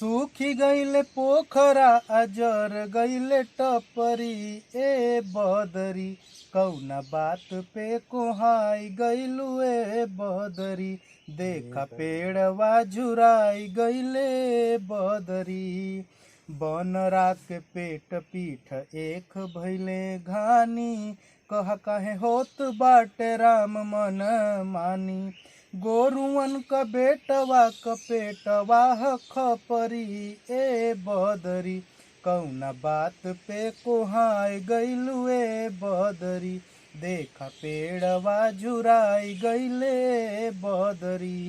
सूखी गईले पोखरा अजर गईले टपरी ए बदरी कौना बात पे कोहाई गईलू ए बदरी देखा पेड़वा झुराई गईले बदरी बनरा के पेट पीठ एक भइले घानी कह काहे होत बाटे राम मन मानी गोरुवन क बेटवा क पेटवा खपरी ए बदरी कौना बात पे कोहाय गईलू ए बदरी देखा पेड़वा झुराई गईले बदरी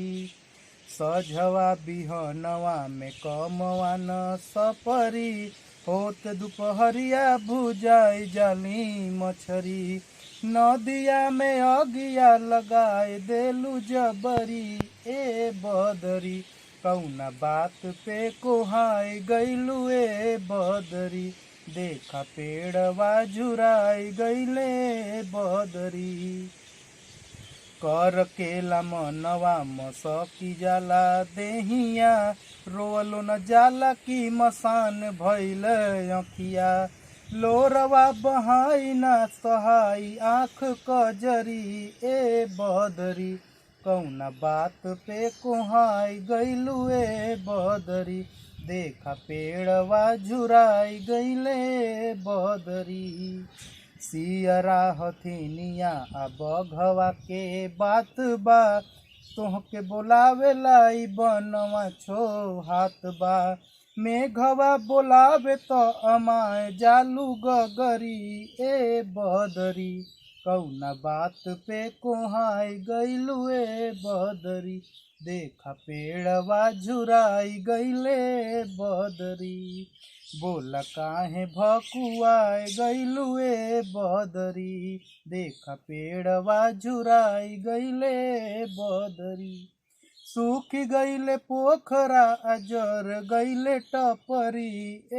सझवा बिहनवा में कमवा न सपरी होत दुपहरिया भुजाई जाली मछरी नदिया में अगिया लगाए देलू जबरी ए बदरी कौना बात पे कोहाई गईलू ए बदरी देखा पेड़वा झुराई गईले बदरी कर केला मनवा मसकी जाला देहिया रोलो न जाला की मसान भइल अखिया लोरवा बहाई ना सहाई आँख कजरी ए बदरी कौना बात पे कोहाई गईलू ए बदरी देखा पेड़वा झुराई गईले बदरी सियरा हथिनिया आ बघवा के बात बा तोहके बोलावे लाई बनवा छो हाथ बा मेघवा बोलावे तो अमाए जालू गगरी ए बदरी कौना बात पे कोहाई गईलू ए बदरी देखा पेड़वा झुराई गईले बदरी बोला काहे भकुआए गईलू ए बदरी देखा पेड़वा झुराई गईले बदरी सूख गईले पोखरा अजर गईले टपरी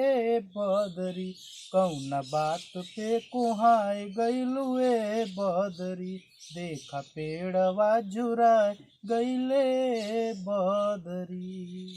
ए बदरी कौना बात पे कोहाय गईलू ए बदरी देखा पेड़वा झुराई गईले बदरी।